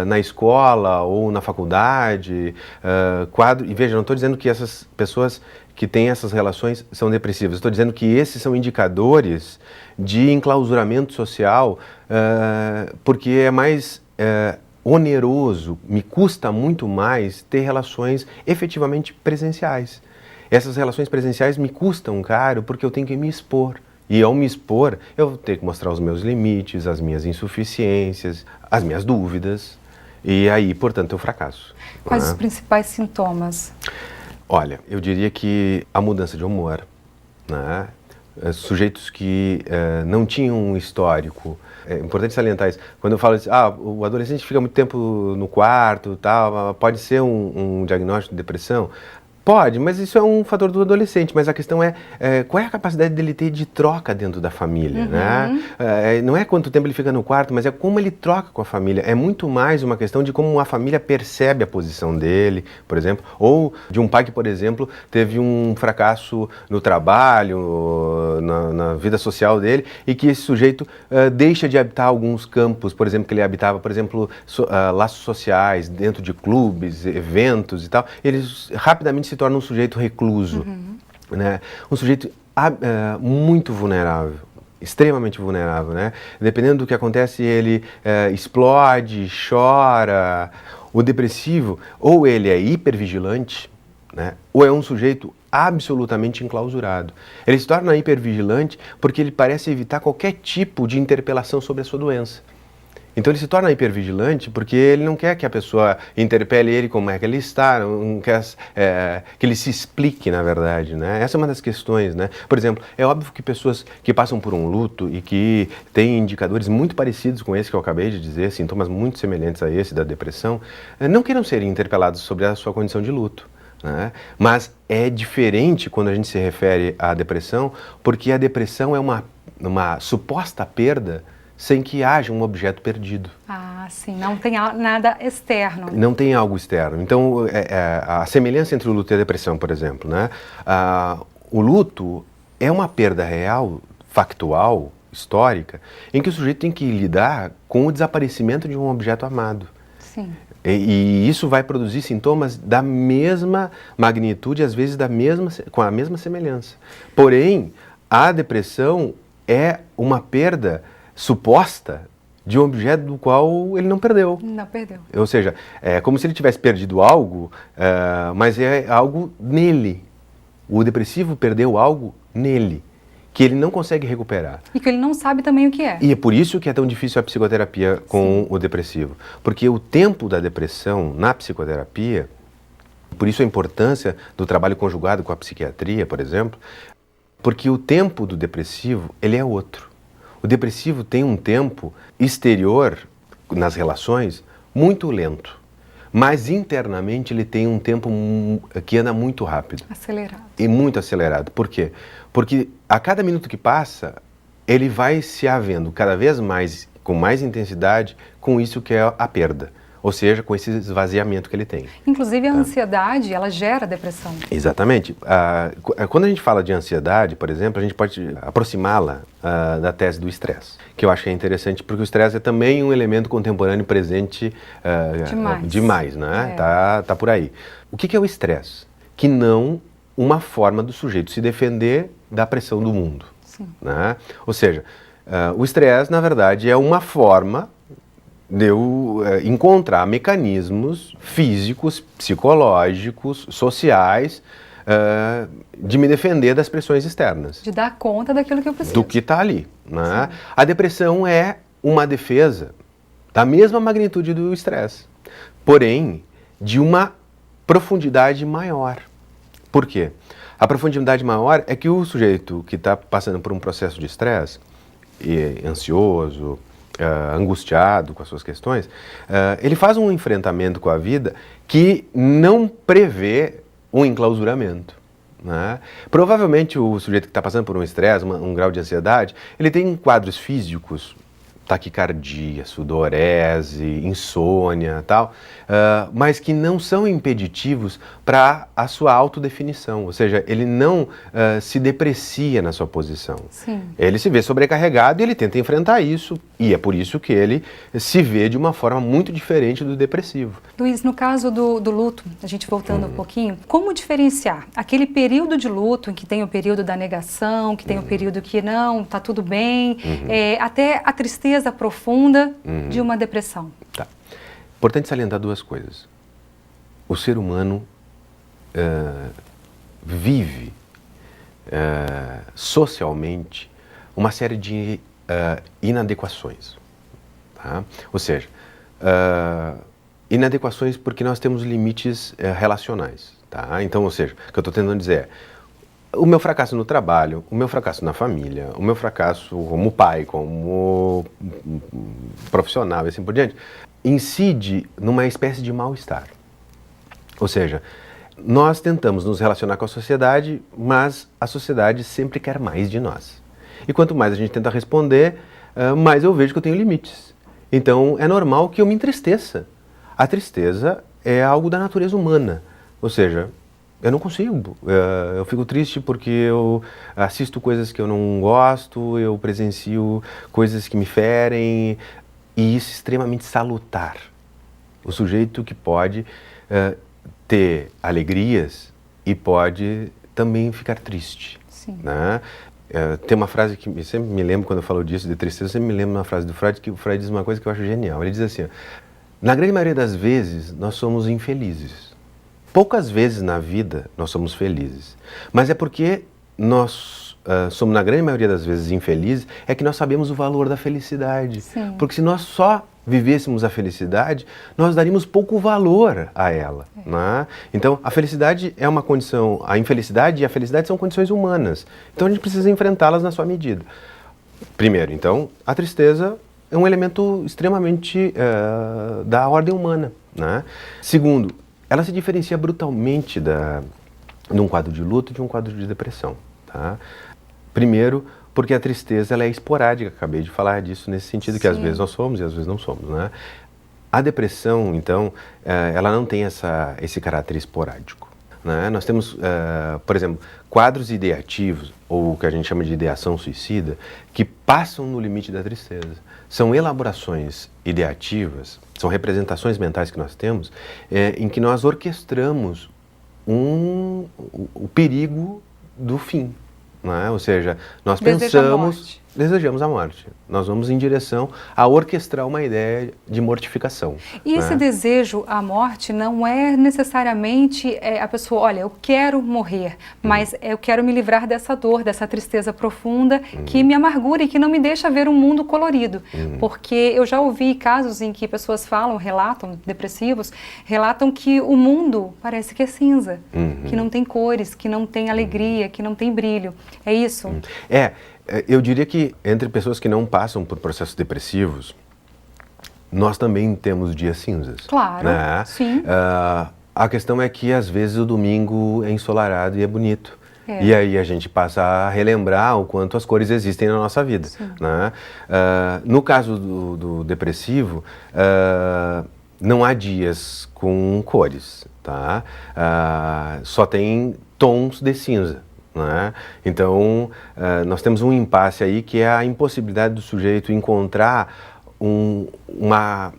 S3: na escola ou na faculdade. E veja, não estou dizendo que essas pessoas que têm essas relações são depressivas, estou dizendo que esses são indicadores de enclausuramento social, porque é mais oneroso, me custa muito mais ter relações efetivamente presenciais. Essas relações presenciais me custam caro porque eu tenho que me expor. E ao me expor, eu tenho que mostrar os meus limites, as minhas insuficiências, as minhas dúvidas. E aí, portanto, eu fracasso.
S1: Quais os principais sintomas?
S3: Olha, eu diria que a mudança de humor, né? Sujeitos que não tinham um histórico. É importante salientar isso. Quando eu falo assim, o adolescente fica muito tempo no quarto, tal, pode ser um diagnóstico de depressão? Pode, mas isso é um fator do adolescente. Mas a questão é qual é a capacidade dele ter de troca dentro da família, né? Não é quanto tempo ele fica no quarto, mas é como ele troca com a família. É muito mais uma questão de como a família percebe a posição dele, por exemplo, ou de um pai que, por exemplo, teve um fracasso no trabalho, na vida social dele, e que esse sujeito deixa de habitar alguns campos, por exemplo, que ele habitava, por exemplo, laços sociais, dentro de clubes, eventos e tal. Eles rapidamente se torna um sujeito recluso, né? Um sujeito muito vulnerável, extremamente vulnerável, né? Dependendo do que acontece, ele explode, chora. O depressivo, ou ele é hipervigilante, né? Ou é um sujeito absolutamente enclausurado. Ele se torna hipervigilante porque ele parece evitar qualquer tipo de interpelação sobre a sua doença. Então ele se torna hipervigilante porque ele não quer que a pessoa interpele ele como é que ele está, não quer que ele se explique, na verdade, né? Essa é uma das questões, né? Por exemplo, é óbvio que pessoas que passam por um luto e que têm indicadores muito parecidos com esse que eu acabei de dizer, sintomas muito semelhantes a esse da depressão, não queiram ser interpelados sobre a sua condição de luto, né? Mas é diferente quando a gente se refere à depressão, porque a depressão é uma suposta perda sem que haja um objeto perdido.
S1: Ah, sim, não tem nada externo.
S3: Não tem algo externo. Então, a semelhança entre o luto e a depressão, por exemplo, né? O luto é uma perda real, factual, histórica, em que o sujeito tem que lidar com o desaparecimento de um objeto amado.
S1: Sim.
S3: E isso vai produzir sintomas da mesma magnitude, às vezes com a mesma semelhança. Porém, a depressão é uma perda suposta de um objeto do qual ele não perdeu.
S1: Não perdeu.
S3: Ou seja, é como se ele tivesse perdido algo, mas é algo nele. O depressivo perdeu algo nele. que ele não consegue recuperar.
S1: E que ele não sabe também o que é.
S3: E é por isso que é tão difícil a psicoterapia com o depressivo. Porque o tempo da depressão na psicoterapia, por isso a importância do trabalho conjugado com a psiquiatria, por exemplo, porque o tempo do depressivo, ele é outro. O depressivo tem um tempo exterior, nas relações, muito lento. Mas internamente ele tem um tempo que anda muito rápido.
S1: Acelerado.
S3: E muito acelerado. Por quê? Porque a cada minuto que passa, ele vai se havendo cada vez mais, com mais intensidade, com isso que é a perda. Ou seja, com esse esvaziamento que ele tem.
S1: Inclusive a ansiedade, ela gera depressão.
S3: Exatamente. Quando a gente fala de ansiedade, por exemplo, a gente pode aproximá-la da tese do estresse, que eu acho que é interessante, porque o estresse é também um elemento contemporâneo presente demais, né? Tá por aí. O que é o estresse? Que não uma forma do sujeito se defender da pressão do mundo.
S1: Sim.
S3: Né? Ou seja, o estresse, na verdade, é uma forma de eu encontrar mecanismos físicos, psicológicos, sociais, de me defender das pressões externas.
S1: De dar conta daquilo que eu preciso.
S3: Do que está ali. Né? A depressão é uma defesa da mesma magnitude do estresse, porém de uma profundidade maior. Por quê? A profundidade maior é que o sujeito que está passando por um processo de estresse, ansioso, angustiado com as suas questões, ele faz um enfrentamento com a vida que não prevê um enclausuramento. Né? Provavelmente o sujeito que está passando por um estresse, um grau de ansiedade, ele tem quadros físicos, taquicardia, sudorese, insônia, tal, mas que não são impeditivos para a sua autodefinição, ou seja, ele não se deprecia na sua posição.
S1: Sim.
S3: Ele se vê sobrecarregado e ele tenta enfrentar isso, e é por isso que ele se vê de uma forma muito diferente do depressivo.
S1: Luiz, no caso do luto, a gente voltando um pouquinho, como diferenciar aquele período de luto, em que tem o período da negação, que tem o período que não, tá tudo bem, até a tristeza profunda de uma depressão?
S3: Tá. Importante salientar duas coisas. O ser humano vive socialmente uma série de inadequações. Tá? Ou seja, inadequações porque nós temos limites relacionais. Tá? Então, ou seja, o que eu estou tentando dizer é, o meu fracasso no trabalho, o meu fracasso na família, o meu fracasso como pai, como profissional e assim por diante, incide numa espécie de mal-estar. Ou seja, nós tentamos nos relacionar com a sociedade, mas a sociedade sempre quer mais de nós. E quanto mais a gente tenta responder, mais eu vejo que eu tenho limites. Então é normal que eu me entristeça. A tristeza é algo da natureza humana, ou seja, eu não consigo, eu fico triste porque eu assisto coisas que eu não gosto, eu presencio coisas que me ferem, e isso é extremamente salutar. O sujeito que pode ter alegrias e pode também ficar triste.
S1: Sim.
S3: Né? Tem uma frase que eu sempre me lembro quando eu falo disso, de tristeza, eu sempre me lembro de uma frase do Freud, que o Freud diz uma coisa que eu acho genial. Ele diz assim, na grande maioria das vezes nós somos infelizes. Poucas vezes na vida nós somos felizes, mas é porque nós somos, na grande maioria das vezes, infelizes, é que nós sabemos o valor da felicidade.
S1: Sim.
S3: Porque se nós só vivêssemos a felicidade, nós daríamos pouco valor a ela. Né? Então, a felicidade é uma condição, a infelicidade e a felicidade são condições humanas. Então, a gente precisa enfrentá-las na sua medida. Primeiro, então, a tristeza é um elemento extremamente da ordem humana. Né? Segundo, ela se diferencia brutalmente de um quadro de luto e de um quadro de depressão. Tá? Primeiro, porque a tristeza ela é esporádica, acabei de falar disso nesse sentido, que às vezes nós somos e às vezes não somos. Né? A depressão, então, ela não tem esse caráter esporádico. Né? Nós temos, por exemplo, quadros ideativos, ou o que a gente chama de ideação suicida, que passam no limite da tristeza. São elaborações ideativas, são representações mentais que nós temos, em que nós orquestramos o perigo do fim. Né? Ou seja, nós pensamos desejamos a morte. Nós vamos em direção a orquestrar uma ideia de mortificação.
S1: E esse desejo à morte não é necessariamente a pessoa, olha, eu quero morrer, mas eu quero me livrar dessa dor, dessa tristeza profunda que me amargura e que não me deixa ver um mundo colorido. Porque eu já ouvi casos em que pessoas relatam, depressivos, relatam que o mundo parece que é cinza, que não tem cores, que não tem alegria, que não tem brilho. É isso?
S3: Eu diria que entre pessoas que não passam por processos depressivos, nós também temos dias cinzas.
S1: Claro,
S3: né?
S1: Sim.
S3: A questão é que às vezes o domingo é ensolarado e é bonito. E aí a gente passa a relembrar o quanto as cores existem na nossa vida. Né? No caso do depressivo, não há dias com cores, tá? Só tem tons de cinza. Né? Então, nós temos um impasse aí que é a impossibilidade do sujeito encontrar uma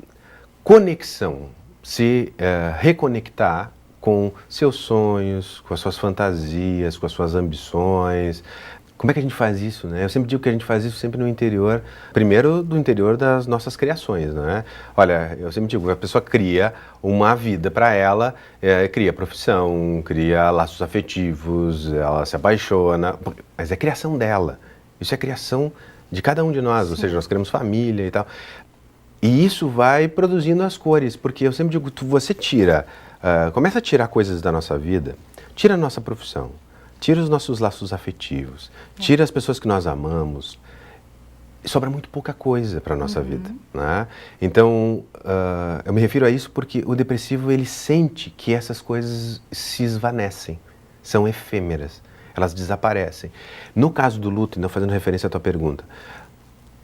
S3: conexão, se reconectar com seus sonhos, com as suas fantasias, com as suas ambições. Como é que a gente faz isso, né? Eu sempre digo que a gente faz isso sempre no interior, primeiro do interior das nossas criações, né? Olha, eu sempre digo, a pessoa cria uma vida para ela, cria profissão, cria laços afetivos, ela se apaixona, mas é criação dela, isso é criação de cada um de nós, ou seja, nós criamos família e tal. E isso vai produzindo as cores, porque eu sempre digo, você começa a tirar coisas da nossa vida, tira a nossa profissão, tira os nossos laços afetivos, tira as pessoas que nós amamos, sobra muito pouca coisa para a nossa vida. Né? Então, eu me refiro a isso porque o depressivo, ele sente que essas coisas se esvanecem, são efêmeras, elas desaparecem. No caso do luto, não fazendo referência à tua pergunta,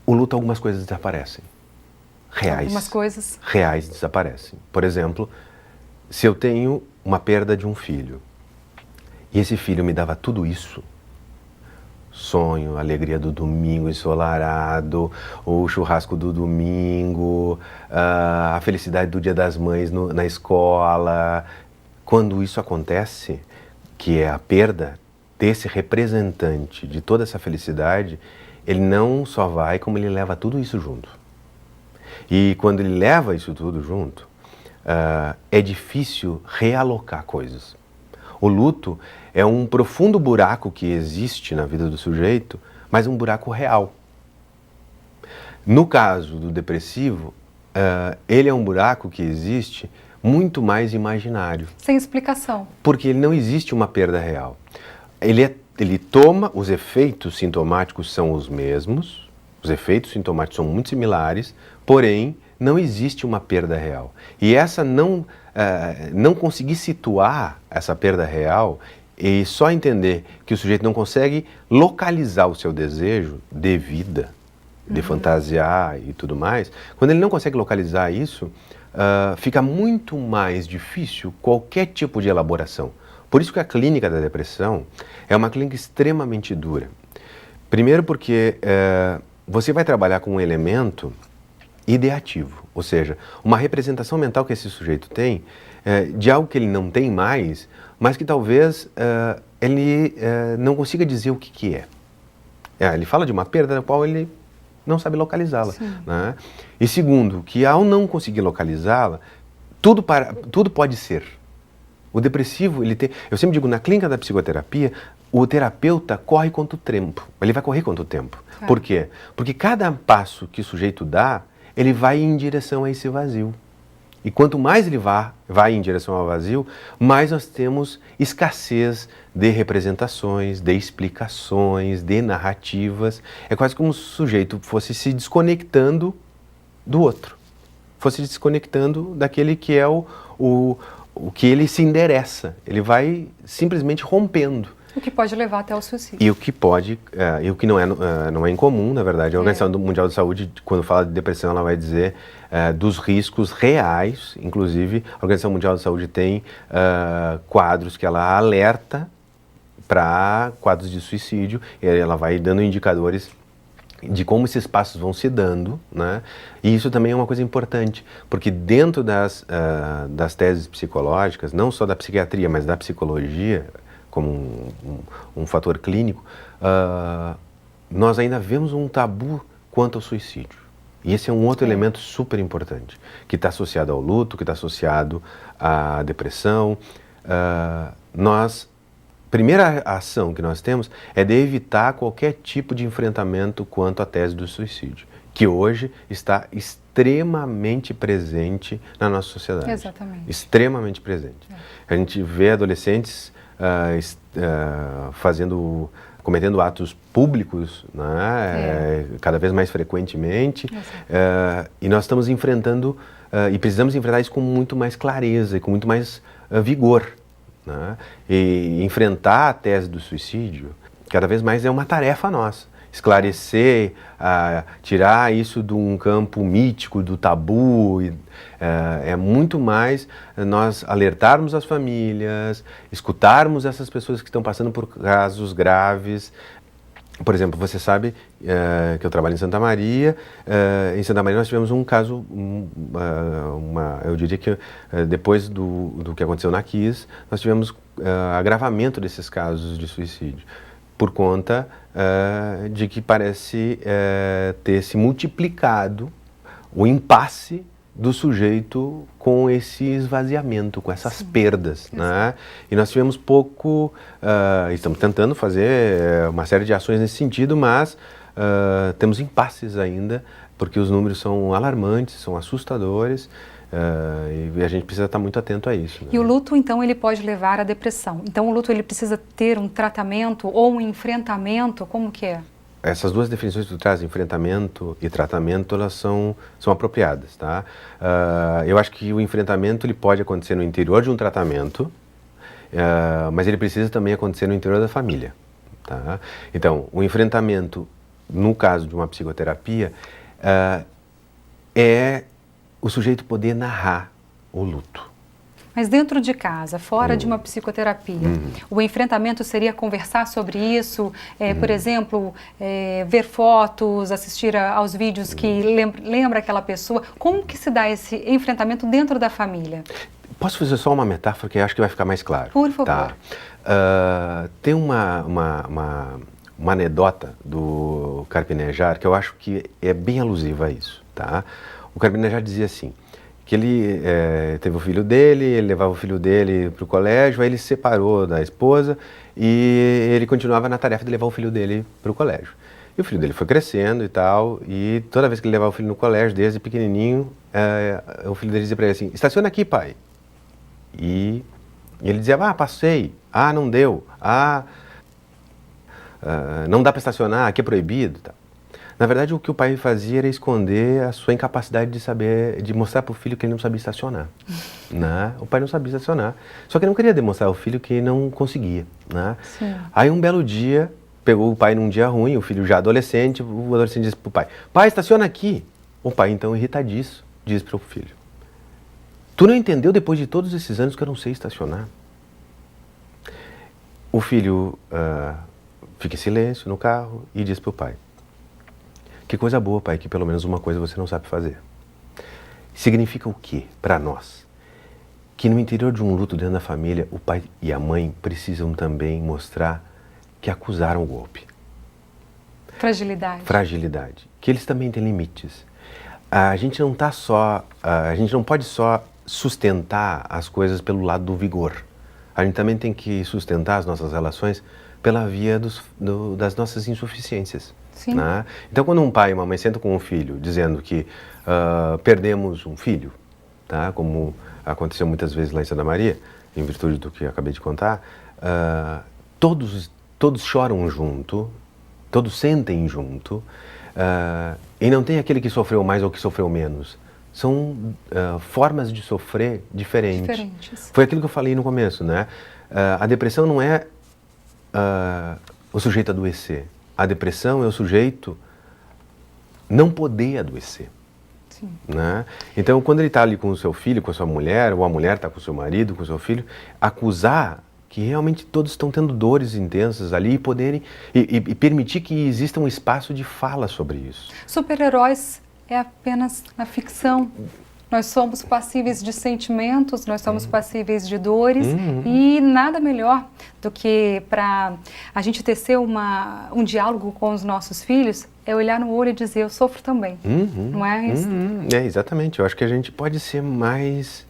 S3: o luto, algumas coisas desaparecem, reais.
S1: Algumas coisas?
S3: Reais desaparecem. Por exemplo, se eu tenho uma perda de um filho, e esse filho me dava tudo isso, sonho, alegria do domingo ensolarado, o churrasco do domingo, a felicidade do Dia das Mães na escola. Quando isso acontece, que é a perda desse representante de toda essa felicidade, ele não só vai, como ele leva tudo isso junto. E quando ele leva isso tudo junto, é difícil realocar coisas. O luto é um profundo buraco que existe na vida do sujeito, mas um buraco real. No caso do depressivo, ele é um buraco que existe muito mais imaginário.
S1: Sem explicação.
S3: Porque ele não existe uma perda real. Ele toma, os efeitos sintomáticos são os mesmos, os efeitos sintomáticos são muito similares, porém, não existe uma perda real. E essa não conseguir situar essa perda real e só entender que o sujeito não consegue localizar o seu desejo de vida, de fantasiar e tudo mais, quando ele não consegue localizar isso, fica muito mais difícil qualquer tipo de elaboração. Por isso que a clínica da depressão é uma clínica extremamente dura. Primeiro porque você vai trabalhar com um elemento ideativo, ou seja, uma representação mental que esse sujeito tem de algo que ele não tem mais, mas que talvez ele não consiga dizer o que é. Ele fala de uma perda da qual ele não sabe localizá-la. Né? E segundo, que ao não conseguir localizá-la, tudo pode ser. O depressivo, eu sempre digo, na clínica da psicoterapia, o terapeuta corre contra o tempo. Ele vai correr contra o tempo. Por quê? Porque cada passo que o sujeito dá, ele vai em direção a esse vazio. E quanto mais ele vai em direção ao vazio, mais nós temos escassez de representações, de explicações, de narrativas. É quase como se o sujeito fosse se desconectando do outro. Fosse desconectando daquele que é o que ele se endereça. Ele vai simplesmente rompendo.
S1: O que pode levar até o suicídio.
S3: E o que pode, e o que não é incomum, na verdade. A Organização Mundial de Saúde, quando fala de depressão, ela vai dizer dos riscos reais. Inclusive, a Organização Mundial de Saúde tem quadros que ela alerta para quadros de suicídio. E ela vai dando indicadores de como esses passos vão se dando, né? E isso também é uma coisa importante, porque dentro das teses psicológicas, não só da psiquiatria, mas da psicologia, como um fator clínico, nós ainda vemos um tabu quanto ao suicídio. E esse é um outro elemento super importante, que está associado ao luto, que está associado à depressão. Primeira ação que nós temos é de evitar qualquer tipo de enfrentamento quanto à tese do suicídio, que hoje está extremamente presente na nossa sociedade.
S1: Exatamente.
S3: Extremamente presente. A gente vê adolescentes cometendo atos públicos, né, cada vez mais frequentemente, e nós estamos enfrentando, e precisamos enfrentar isso com muito mais clareza e com muito mais vigor. Né? E enfrentar a tese do suicídio, cada vez mais é uma tarefa nossa. Esclarecer, tirar isso de um campo mítico, do tabu, é muito mais nós alertarmos as famílias, escutarmos essas pessoas que estão passando por casos graves. Por exemplo, você sabe que eu trabalho em Santa Maria. Em Santa Maria nós tivemos um caso, eu diria que depois do que aconteceu na KISS, nós tivemos agravamento desses casos de suicídio, por conta de que parece ter se multiplicado o impasse do sujeito com esse esvaziamento, com essas perdas, né? E nós tivemos estamos tentando fazer uma série de ações nesse sentido, mas temos impasses ainda, porque os números são alarmantes, são assustadores, e a gente precisa estar muito atento a isso. Né?
S1: E o luto, então, ele pode levar à depressão. Então, o luto, ele precisa ter um tratamento ou um enfrentamento, como que é?
S3: Essas duas definições que tu traz, enfrentamento e tratamento, elas são apropriadas, tá? Eu acho que o enfrentamento ele pode acontecer no interior de um tratamento, mas ele precisa também acontecer no interior da família, tá? Então, o enfrentamento, no caso de uma psicoterapia, é o sujeito poder narrar o luto.
S1: Mas dentro de casa, fora de uma psicoterapia, o enfrentamento seria conversar sobre isso, por exemplo, ver fotos, assistir aos vídeos que lembra aquela pessoa. Como que se dá esse enfrentamento dentro da família?
S3: Posso fazer só uma metáfora que eu acho que vai ficar mais claro?
S1: Por favor.
S3: Tá. Tem uma anedota do Carpinejar que eu acho que é bem alusiva a isso. Tá? O Carpinejar dizia assim, que ele teve o filho dele, ele levava o filho dele para o colégio, aí ele se separou da esposa e ele continuava na tarefa de levar o filho dele para o colégio. E o filho dele foi crescendo e tal, e toda vez que ele levava o filho no colégio, desde pequenininho, o filho dele dizia para ele assim, estaciona aqui, pai. E ele dizia, passei, não deu, não dá para estacionar, aqui é proibido, tá? Na verdade, o que o pai fazia era esconder a sua incapacidade de mostrar para o filho que ele não sabia estacionar. Né? O pai não sabia estacionar, só que ele não queria demonstrar ao filho que não conseguia. Né? Aí um belo dia, pegou o pai num dia ruim, o filho já adolescente, o adolescente disse para o pai, pai, estaciona aqui. O pai, então, irritadíssimo, diz para o filho, tu não entendeu depois de todos esses anos que eu não sei estacionar? O filho fica em silêncio no carro e diz para o pai, que coisa boa, pai, que pelo menos uma coisa você não sabe fazer. Significa o quê para nós? Que no interior de um luto dentro da família, o pai e a mãe precisam também mostrar que acusaram o golpe.
S1: Fragilidade.
S3: Fragilidade. Que eles também têm limites. A gente não pode só sustentar as coisas pelo lado do vigor. A gente também tem que sustentar as nossas relações pela via das nossas insuficiências. Né? Então, quando um pai e uma mãe sentam com um filho dizendo que perdemos um filho, tá? Como aconteceu muitas vezes lá em Santa Maria, em virtude do que eu acabei de contar, todos choram junto, todos sentem junto, e não tem aquele que sofreu mais ou que sofreu menos. São formas de sofrer diferentes. Foi aquilo que eu falei no começo, né? A depressão não é o sujeito adoecer. A depressão é o sujeito não poder adoecer. Né? Então, quando ele está ali com o seu filho, com a sua mulher, ou a mulher está com o seu marido, com o seu filho, acusar que realmente todos estão tendo dores intensas ali e permitir que exista um espaço de fala sobre isso.
S1: Super-heróis é apenas na ficção. Nós somos passíveis de sentimentos, nós somos passíveis de dores e nada melhor do que para a gente tecer um diálogo com os nossos filhos é olhar no olho e dizer, eu sofro também, não é isso?
S3: É, exatamente. Eu acho que a gente pode ser mais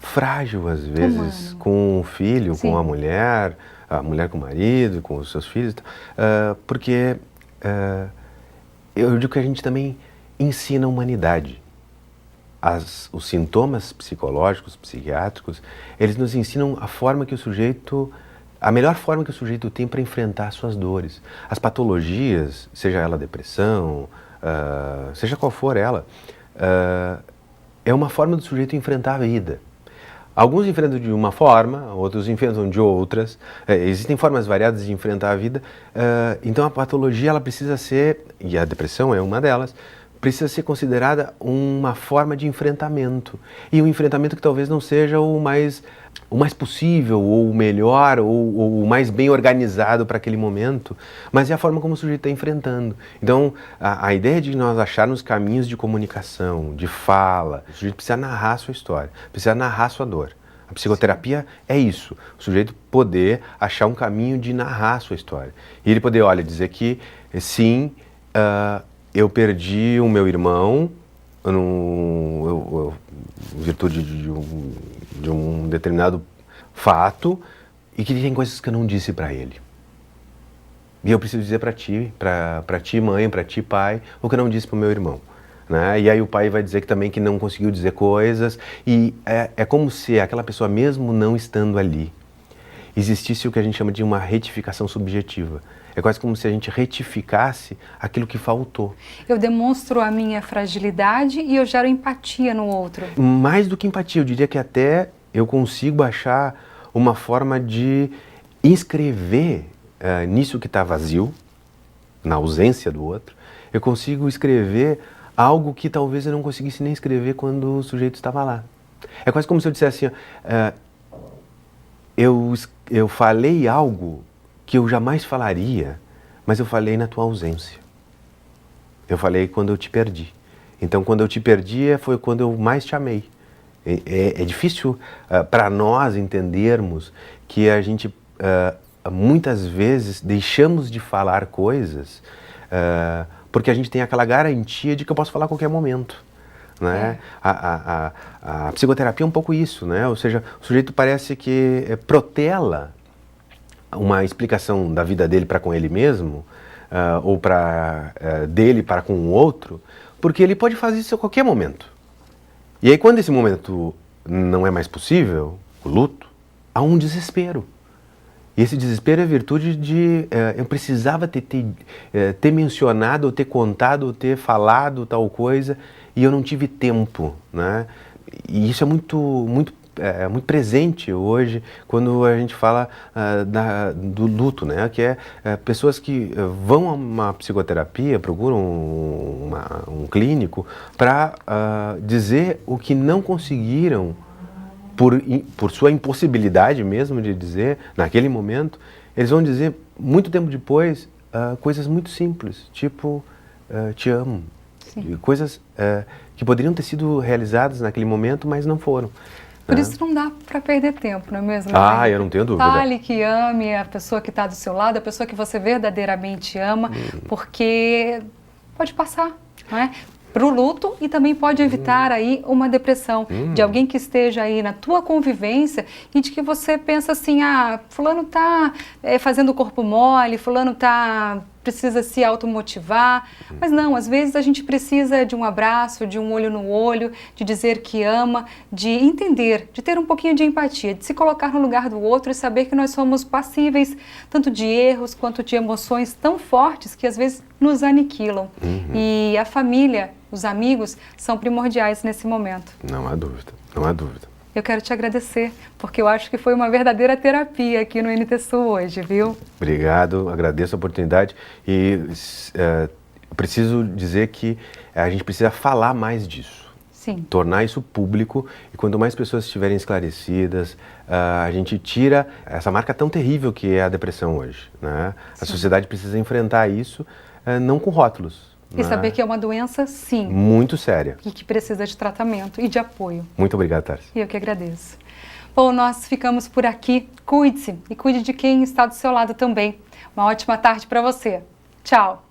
S3: frágil, às vezes, com o filho, com a mulher com o marido, com os seus filhos, porque eu digo que a gente também ensina a humanidade. Os sintomas psicológicos, psiquiátricos, eles nos ensinam a melhor forma que o sujeito tem para enfrentar as suas dores. As patologias, seja ela depressão, seja qual for ela, é uma forma do sujeito enfrentar a vida. Alguns enfrentam de uma forma, outros enfrentam de outras. Existem formas variadas de enfrentar a vida. Então a patologia ela precisa ser, e a depressão é uma delas, precisa ser considerada uma forma de enfrentamento. E um enfrentamento que talvez não seja o mais possível, ou o melhor, ou o mais bem organizado para aquele momento, mas é a forma como o sujeito está enfrentando. Então, a ideia de nós acharmos caminhos de comunicação, de fala, o sujeito precisa narrar a sua história, precisa narrar a sua dor. A psicoterapia é isso, o sujeito poder achar um caminho de narrar a sua história. E ele poder, dizer que, sim, eu perdi o meu irmão, em virtude de um determinado fato, e que tem coisas que eu não disse para ele. E eu preciso dizer para ti mãe, para ti pai, o que eu não disse para o meu irmão. Né? E aí o pai vai dizer que não conseguiu dizer coisas, e é como se aquela pessoa, mesmo não estando ali, existisse o que a gente chama de uma retificação subjetiva. É quase como se a gente retificasse aquilo que faltou.
S1: Eu demonstro a minha fragilidade e eu gero empatia no outro.
S3: Mais do que empatia, eu diria que até eu consigo achar uma forma de inscrever nisso que está vazio, na ausência do outro, eu consigo escrever algo que talvez eu não conseguisse nem escrever quando o sujeito estava lá. É quase como se eu dissesse assim, eu falei algo que eu jamais falaria, mas eu falei na tua ausência. Eu falei quando eu te perdi. Então, quando eu te perdi, foi quando eu mais te amei. É difícil para nós entendermos que a gente, muitas vezes, deixamos de falar coisas porque a gente tem aquela garantia de que eu posso falar a qualquer momento. Né? A psicoterapia é um pouco isso, né? Ou seja, o sujeito parece que protela uma explicação da vida dele para com ele mesmo, ou dele para com o outro, porque ele pode fazer isso a qualquer momento. E aí, quando esse momento não é mais possível, o luto, há um desespero. E esse desespero é virtude de eu precisava ter mencionado, ou ter contado, ou ter falado tal coisa, e eu não tive tempo, né? E isso é muito presente hoje quando a gente fala do luto, né? Que é pessoas que vão a uma psicoterapia, procuram um clínico para dizer o que não conseguiram por sua impossibilidade mesmo de dizer naquele momento. Eles vão dizer muito tempo depois coisas muito simples, tipo te amo. Sim. Coisas que poderiam ter sido realizadas naquele momento, mas não foram.
S1: Por isso não dá para perder tempo, não é mesmo?
S3: Eu não tenho dúvida.
S1: Fale que ame a pessoa que está do seu lado, a pessoa que você verdadeiramente ama, porque pode passar, não é? Para o luto, e também pode evitar aí uma depressão de alguém que esteja aí na tua convivência e de que você pensa assim, fulano está fazendo o corpo mole, fulano precisa se automotivar, mas não, às vezes a gente precisa de um abraço, de um olho no olho, de dizer que ama, de entender, de ter um pouquinho de empatia, de se colocar no lugar do outro e saber que nós somos passíveis tanto de erros quanto de emoções tão fortes que às vezes nos aniquilam. E a família, os amigos, são primordiais nesse momento.
S3: Não há dúvida, não há dúvida.
S1: Eu quero te agradecer, porque eu acho que foi uma verdadeira terapia aqui no NT Sul hoje, viu?
S3: Obrigado, agradeço a oportunidade e preciso dizer que a gente precisa falar mais disso.
S1: Sim.
S3: Tornar isso público, e quanto mais pessoas estiverem esclarecidas, a gente tira essa marca tão terrível que é a depressão hoje, né? A sociedade precisa enfrentar isso, não com rótulos,
S1: E saber que é uma doença, sim.
S3: Muito séria.
S1: E que precisa de tratamento e de apoio.
S3: Muito obrigado, Tarsi.
S1: E eu que agradeço. Bom, nós ficamos por aqui. Cuide-se e cuide de quem está do seu lado também. Uma ótima tarde para você. Tchau.